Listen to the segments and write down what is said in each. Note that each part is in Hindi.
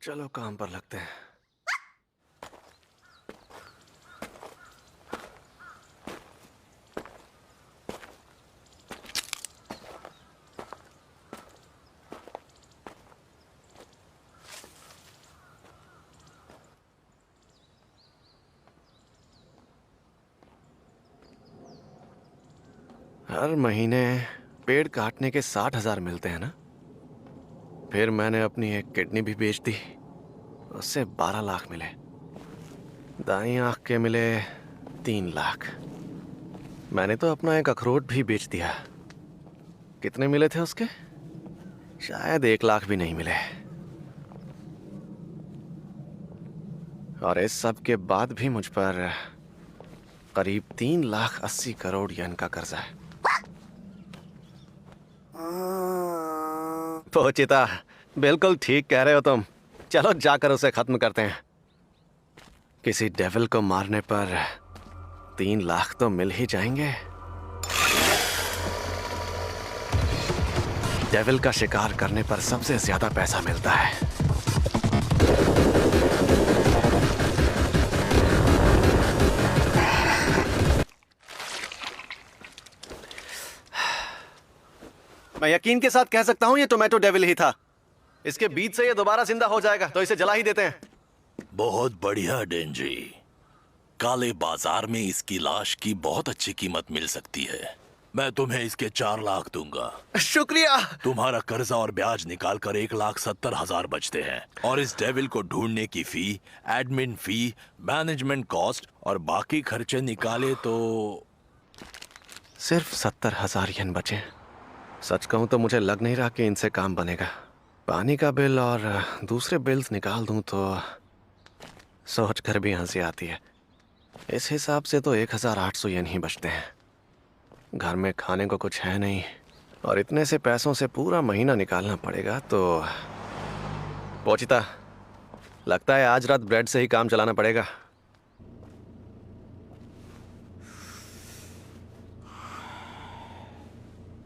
चलो काम पर लगते हैं। हर महीने पेड़ काटने के 60,000 मिलते हैं ना। फिर मैंने अपनी एक किडनी भी बेच दी, उससे 12 लाख मिले। दाईं आंख के मिले 3 लाख। मैंने तो अपना एक अखरोट भी बेच दिया। कितने मिले थे उसके? शायद 1 लाख भी नहीं मिले। और इस सब के बाद भी मुझ पर करीब 3,80,00,000 येन का कर्जा है। पोचिता, बिल्कुल ठीक कह रहे हो तुम। चलो जाकर उसे खत्म करते हैं। किसी डेविल को मारने पर 3 लाख तो मिल ही जाएंगे। डेविल का शिकार करने पर सबसे ज्यादा पैसा मिलता है। मैं यकीन के साथ कह सकता हूं ये टोमेटो डेविल ही था। इसके बीज से ये दोबारा जिंदा हो जाएगा, तो इसे जला ही देते हैं। बहुत बढ़िया डेंजी। काले बाजार में इसकी लाश की बहुत अच्छी कीमत मिल सकती है। मैं तुम्हें इसके 4 लाख दूंगा। शुक्रिया। तुम्हारा कर्जा और ब्याज निकालकर 1,70,000 बचते हैं। और इस डेविल को ढूंढने की फी, एडमिन फी, मैनेजमेंट कॉस्ट और बाकी खर्चे निकाले तो सिर्फ 70,000 येन बचे। सच कहूं तो मुझे लग नहीं रहा कि इनसे काम बनेगा। पानी का बिल और दूसरे बिल्स निकाल दूं तो सोच कर भी हंसी आती है। इस हिसाब से तो 1,800 येन ही बचते हैं। घर में खाने को कुछ है नहीं और इतने से पैसों से पूरा महीना निकालना पड़ेगा। तो पोचिता, लगता है आज रात ब्रेड से ही काम चलाना पड़ेगा।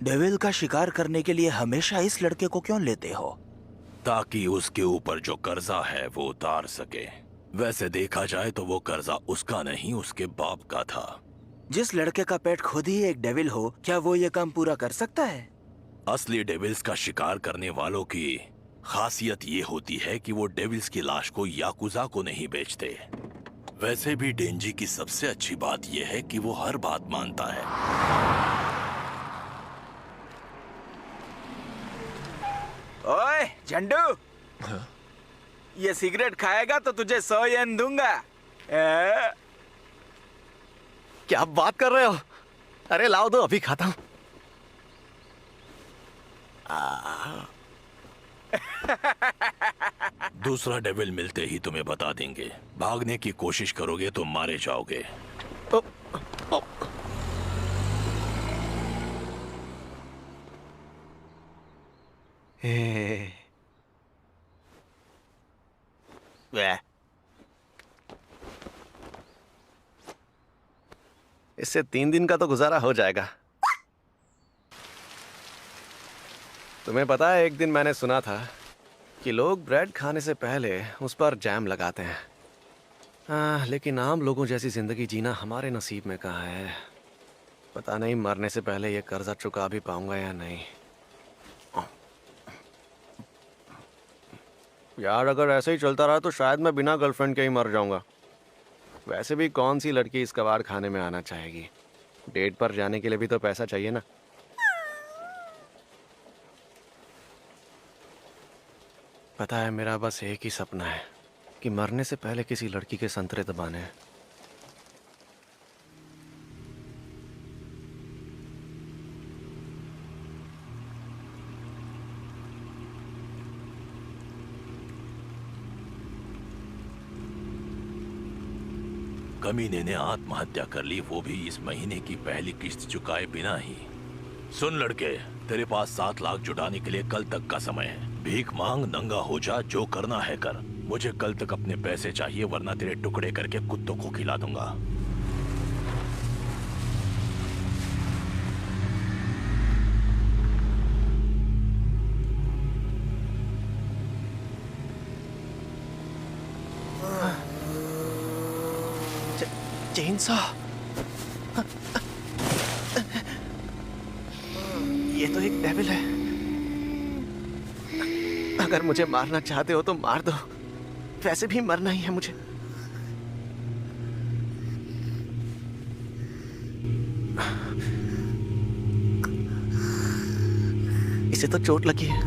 डेविल का शिकार करने के लिए हमेशा इस लड़के को क्यों लेते हो? ताकि उसके ऊपर जो कर्जा है वो उतार सके। वैसे देखा जाए तो वो कर्जा उसका नहीं, उसके बाप का था। जिस लड़के का पेट खुद ही एक डेविल हो, क्या वो ये काम पूरा कर सकता है? असली डेविल्स का शिकार करने वालों की खासियत ये होती है कि वो डेविल्स की लाश को याकुजा को नहीं बेचते। वैसे भी डेंजी की सबसे अच्छी बात यह है कि वो हर बात मानता है। ओए झंडू, ये सिगरेट खाएगा तो तुझे 100 येन दूंगा। क्या बात कर रहे हो? अरे लाओ दो, अभी खाता हूं। दूसरा डेविल मिलते ही तुम्हें बता देंगे। भागने की कोशिश करोगे तो मारे जाओगे। ओ, ओ। इससे 3 दिन का तो गुजारा हो जाएगा। तुम्हें पता है, एक दिन मैंने सुना था कि लोग ब्रेड खाने से पहले उस पर जैम लगाते हैं। लेकिन आम लोगों जैसी जिंदगी जीना हमारे नसीब में कहाँ है। पता नहीं मरने से पहले ये कर्जा चुका भी पाऊंगा या नहीं। यार, अगर ऐसे ही चलता रहा तो शायद मैं बिना गर्लफ्रेंड के ही मर जाऊंगा। वैसे भी कौन सी लड़की इस कबाड़ खाने में आना चाहेगी? डेट पर जाने के लिए भी तो पैसा चाहिए ना। पता है, मेरा बस एक ही सपना है कि मरने से पहले किसी लड़की के संतरे दबाने हैं। कमीने ने आत्महत्या कर ली, वो भी इस महीने की पहली किस्त चुकाए बिना ही। सुन लड़के, तेरे पास 7 लाख जुटाने के लिए कल तक का समय है। भीख मांग, नंगा हो जा, जो करना है कर। मुझे कल तक अपने पैसे चाहिए, वरना तेरे टुकड़े करके कुत्तों को खिला दूंगा। चेनसॉ। ये तो एक डेविल है। अगर मुझे मारना चाहते हो तो मार दो, वैसे भी मरना ही है मुझे। इसे तो चोट लगी है।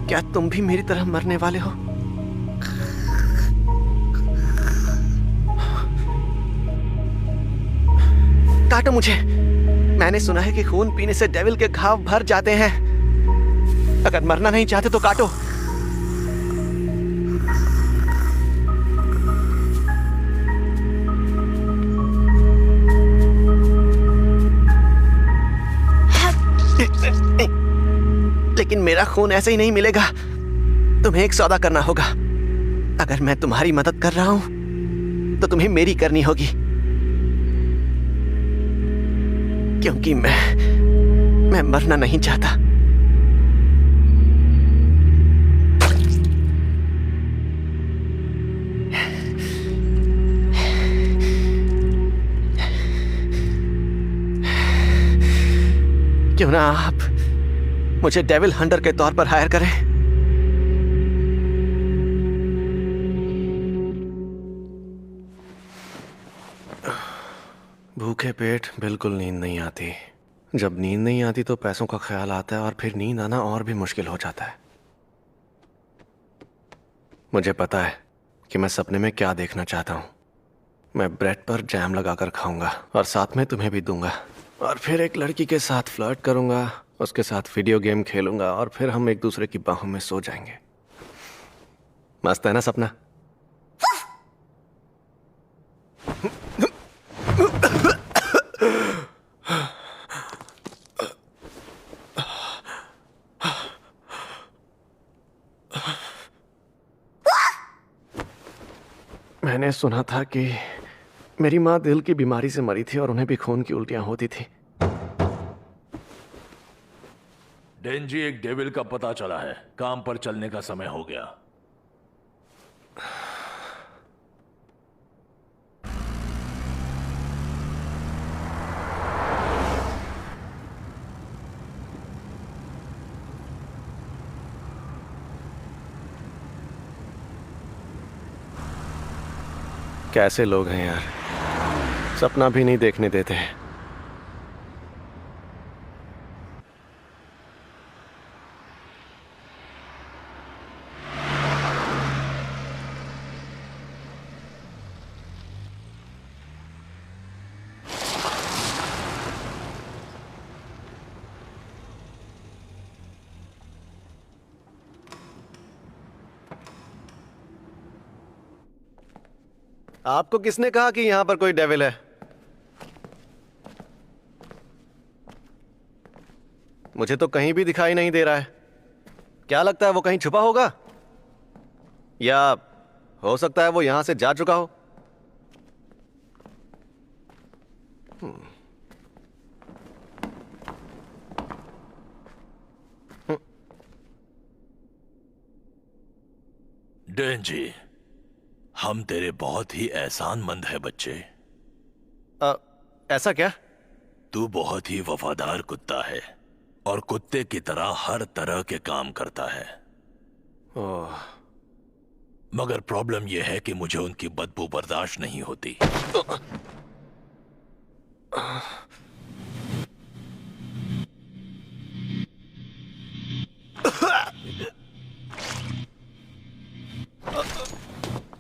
क्या तुम भी मेरी तरह मरने वाले हो? काटो मुझे। मैंने सुना है कि खून पीने से डेविल के घाव भर जाते हैं। अगर मरना नहीं चाहते तो काटो। लेकिन मेरा खून ऐसे ही नहीं मिलेगा। तुम्हें एक सौदा करना होगा। अगर मैं तुम्हारी मदद कर रहा हूं तो तुम्हें मेरी करनी होगी, क्योंकि मैं मरना नहीं चाहता। क्यों ना आप मुझे डेविल हंटर के तौर पर हायर करें? भूखे पेट बिल्कुल नींद नहीं आती। जब नींद नहीं आती तो पैसों का ख्याल आता है, और फिर नींद आना और भी मुश्किल हो जाता है। मुझे पता है कि मैं सपने में क्या देखना चाहता हूँ। मैं ब्रेड पर जैम लगाकर खाऊंगा और साथ में तुम्हें भी दूंगा, और फिर एक लड़की के साथ फ्लर्ट करूंगा, उसके साथ वीडियो गेम खेलूंगा, और फिर हम एक दूसरे की बाहों में सो जाएंगे। मस्त है ना सपना? मैंने सुना था कि मेरी माँ दिल की बीमारी से मरी थी और उन्हें भी खून की उल्टियां होती थी। डेंजी, एक डेविल का पता चला है। काम पर चलने का समय हो गया। कैसे लोग हैं यार, सपना भी नहीं देखने देते हैं। आपको किसने कहा कि यहां पर कोई डेविल है? मुझे तो कहीं भी दिखाई नहीं दे रहा है। क्या लगता है वो कहीं छुपा होगा? या हो सकता है वो यहां से जा चुका हो। डेंजी, हम तेरे बहुत ही एहसानमंद है बच्चे। ऐसा क्या? तू बहुत ही वफादार कुत्ता है और कुत्ते की तरह हर तरह के काम करता है। ओह, मगर प्रॉब्लम यह है कि मुझे उनकी बदबू बर्दाश्त नहीं होती।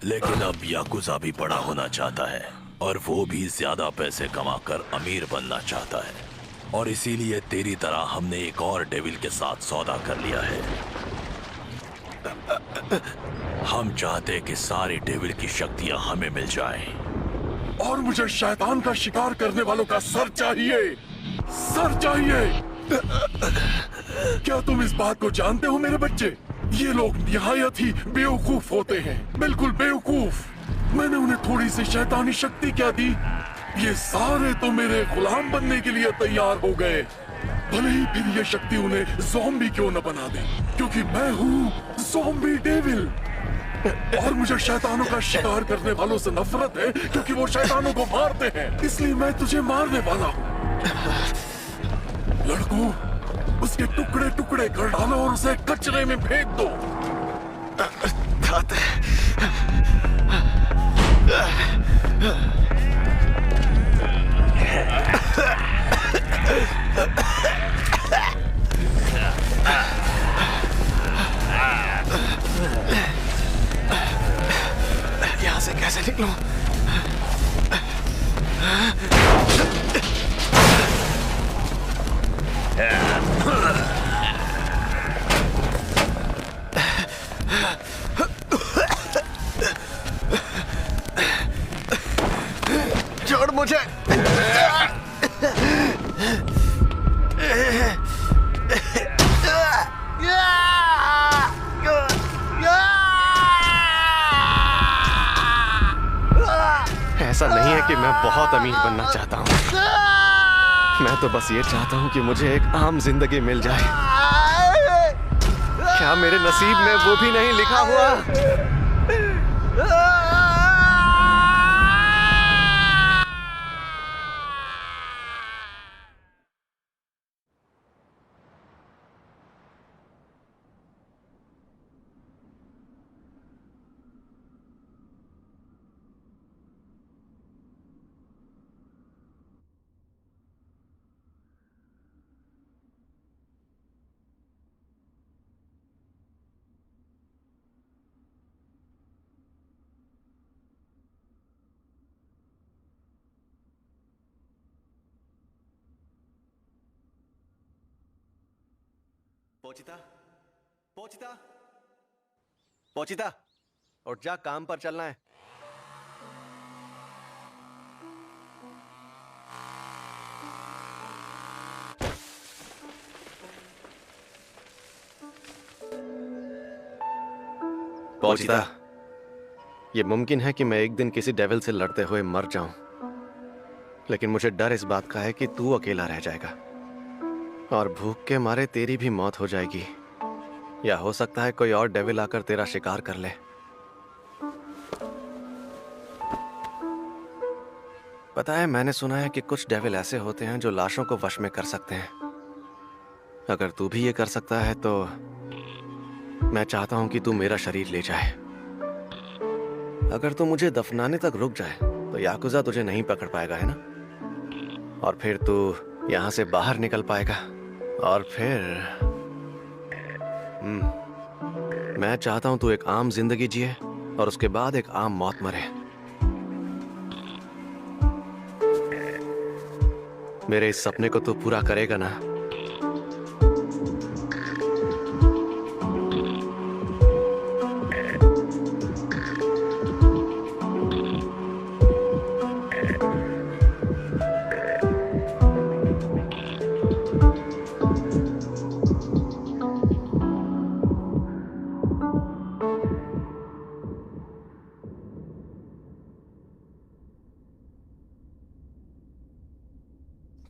लेकिन अब याकुजा भी बड़ा होना चाहता है और वो भी ज्यादा पैसे कमाकर अमीर बनना चाहता है, और इसीलिए तेरी तरह हमने एक और डेविल के साथ सौदा कर लिया है। हम चाहते कि सारी डेविल की शक्तियां हमें मिल जाएं। और मुझे शैतान का शिकार करने वालों का सर चाहिए, सर चाहिए। क्या तुम इस बात को जानते हो मेरे बच्चे? ये लोग निहायत ही बेवकूफ होते हैं, बिल्कुल बेवकूफ। मैंने उन्हें थोड़ी सी शैतानी शक्ति क्या दी, ये सारे तो मेरे गुलाम बनने के लिए तैयार हो गए। भले ही फिर ये शक्ति उन्हें ज़ॉम्बी क्यों न बना दे, क्योंकि मैं हूँ ज़ॉम्बी डेविल। और मुझे शैतानों का शिकार करने वालों से नफरत है, क्योंकि वो शैतानों को मारते हैं। इसलिए मैं तुझे मारने वाला हूँ। लड़कों, उसके टुकड़े टुकड़े कर डालो और उसे कचरे में फेंक दो। यहाँ से कैसे निकलूं? छोड़ मुझे। ऐसा नहीं है कि मैं बहुत अमीर बनना चाहता हूँ। मैं तो बस ये चाहता हूँ कि मुझे एक आम जिंदगी मिल जाए। क्या मेरे नसीब में वो भी नहीं लिखा हुआ? पोचिता, पोचिता, पोचिता, उठ जा, काम पर चलना है। पोचिता, ये मुमकिन है कि मैं एक दिन किसी डेविल से लड़ते हुए मर जाऊं, लेकिन मुझे डर इस बात का है कि तू अकेला रह जाएगा और भूख के मारे तेरी भी मौत हो जाएगी, या हो सकता है कोई और डेविल आकर तेरा शिकार कर ले। पता है, मैंने सुना है कि कुछ डेविल ऐसे होते हैं जो लाशों को वश में कर सकते हैं। अगर तू भी ये कर सकता है तो मैं चाहता हूं कि तू मेरा शरीर ले जाए। अगर तू मुझे दफनाने तक रुक जाए तो याकुजा तुझे नहीं पकड़ पाएगा, है ना? और फिर तू यहां से बाहर निकल पाएगा और फिर मैं चाहता हूं तू एक आम जिंदगी जिए और उसके बाद एक आम मौत मरे। मेरे इस सपने को तू पूरा करेगा ना?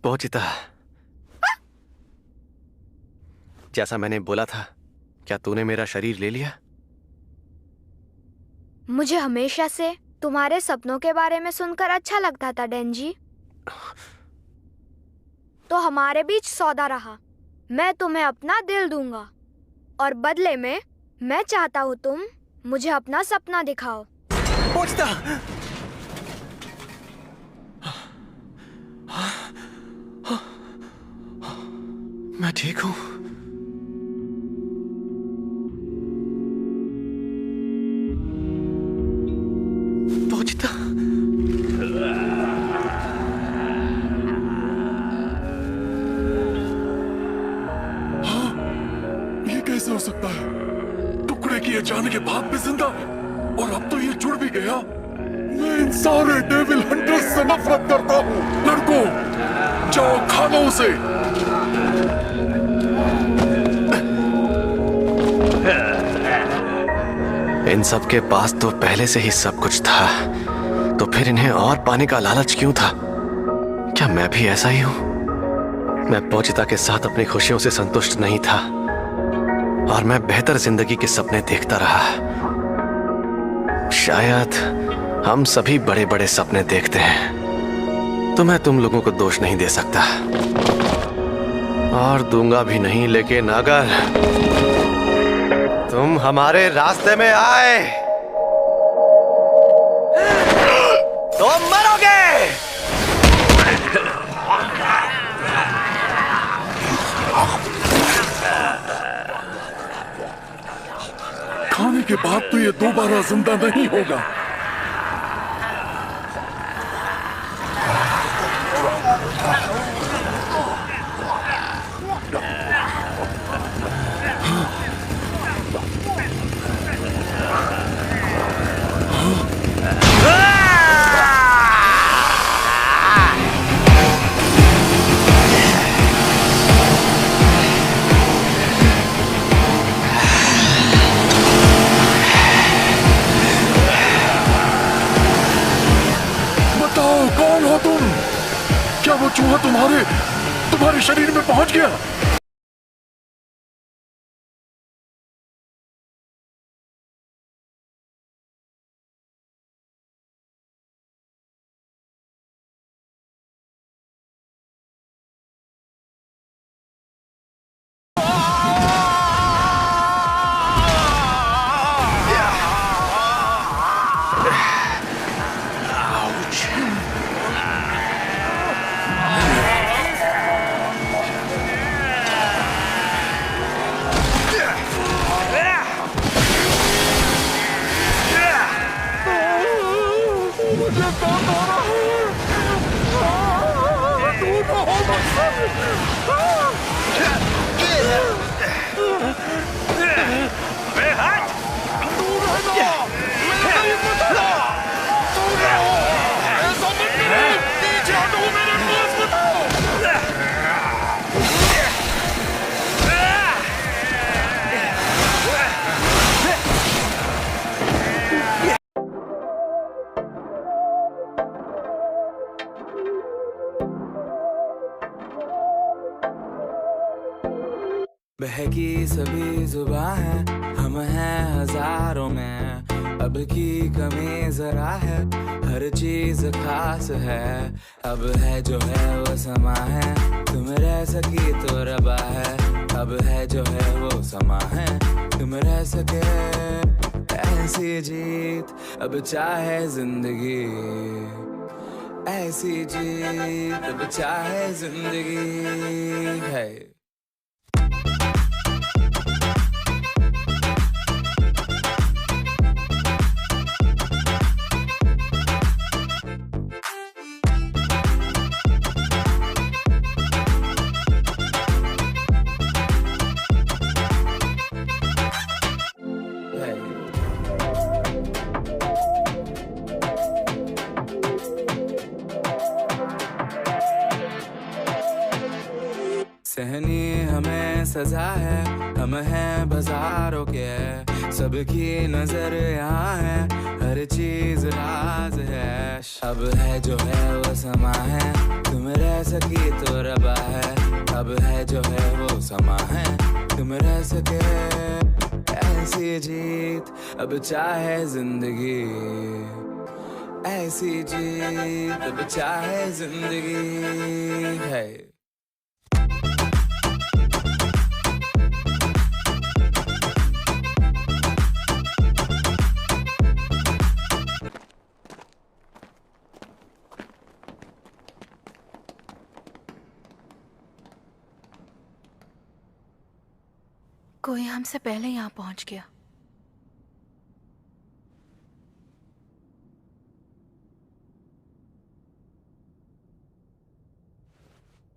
पोचिता, जैसा मैंने बोला था, क्या तूने मेरा शरीर ले लिया? मुझे हमेशा से तुम्हारे सपनों के बारे में सुनकर अच्छा लगता था डेंजी। तो हमारे बीच सौदा रहा। मैं तुम्हें अपना दिल दूंगा और बदले में मैं चाहता हूँ तुम मुझे अपना सपना दिखाओ। पोचिता, मैं ठीक हूं। पोचिता, ये कैसे हो सकता है? टुकड़े किए जाने के बाद भी जिंदा है, और अब तो ये जुड़ भी गया। मैं इन सारे डेविल हंटर्स से नफरत करता हूँ। लड़कों, जाओ खा लो उसे। इन सब के पास तो पहले से ही सब कुछ था, तो फिर इन्हें और पाने का लालच क्यों था? क्या मैं भी ऐसा ही हूं? मैं पोचिता के साथ अपनी खुशियों से संतुष्ट नहीं था और मैं बेहतर जिंदगी के सपने देखता रहा। शायद हम सभी बड़े बड़े सपने देखते हैं, तो मैं तुम लोगों को दोष नहीं दे सकता और दूंगा भी नहीं, लेकिन अगर तुम हमारे रास्ते में आए तो मरोगे। खाने के बाद तो ये दोबारा जिंदा नहीं होगा। कौन हो तुम? क्या वो चूहा तुम्हारे शरीर में पहुंच गया? बहकी सभी जुबां है, हम हैं हजारों में, अब की कमी जरा है, हर चीज खास है, अब है जो है वो समा है, तुम रह सकी तो रबा है, अब है जो है वो समा है, तुम रह सके, ऐसी जीत अब चाहे जिंदगी, ऐसी जीत अब चाहे जिंदगी है। सहनी हमें सजा है, हम हैं बाजारों के, सबकी नजर यहाँ है, हर चीज राज है, अब है जो है वो समा है, तुम रह सकी तो रबा है, अब है जो है वो समा है, तुम रह सके, ऐसी जीत अब चाहे जिंदगी, ऐसी जीत अब चाहे जिंदगी है। कोई हमसे पहले यहाँ पहुंच गया।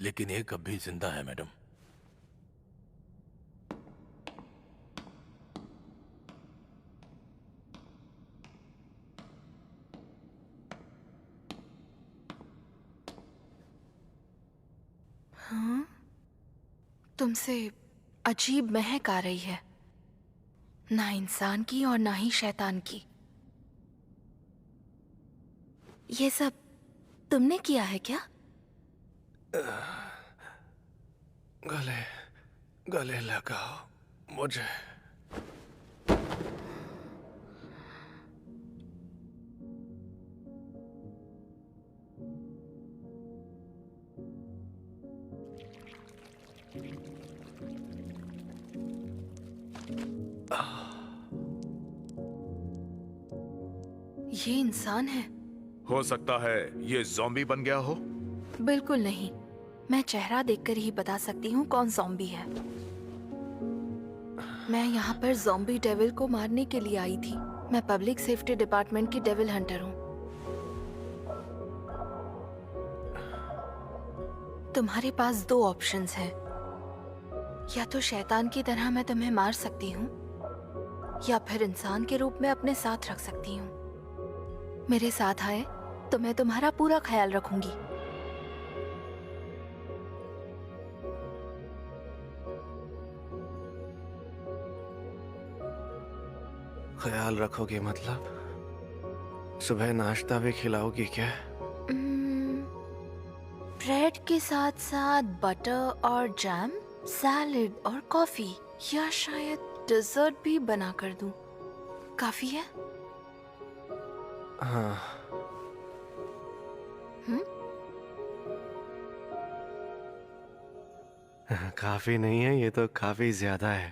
लेकिन एक अब भी जिंदा है मैडम। हाँ? तुमसे अजीब महक आ रही है, ना इंसान की और ना ही शैतान की। ये सब तुमने किया है क्या? गले गले लगाओ मुझे। ये इंसान है? हो सकता है ये ज़ॉम्बी बन गया हो। बिल्कुल नहीं। मैं चेहरा देखकर ही बता सकती हूँ कौन ज़ॉम्बी है। मैं यहाँ पर ज़ॉम्बी डेविल को मारने के लिए आई थी। मैं पब्लिक सेफ्टी डिपार्टमेंट की डेविल हंटर हूँ। तुम्हारे पास दो ऑप्शंस हैं। या तो शैतान की तरह मैं तुम्हें मार सकती हूँ, या फिर इंसान के रूप में अपने साथ रख सकती हूँ। मेरे साथ आए तो मैं तुम्हारा पूरा ख्याल रखूंगी। ख्याल रखोगे मतलब? सुबह नाश्ता भी खिलाओगी क्या? ब्रेड के साथ साथ बटर और जैम, सैलेड और कॉफी, या शायद डेजर्ट भी बना कर दूं। काफी है? हाँ। काफी नहीं है, ये तो काफी ज्यादा है।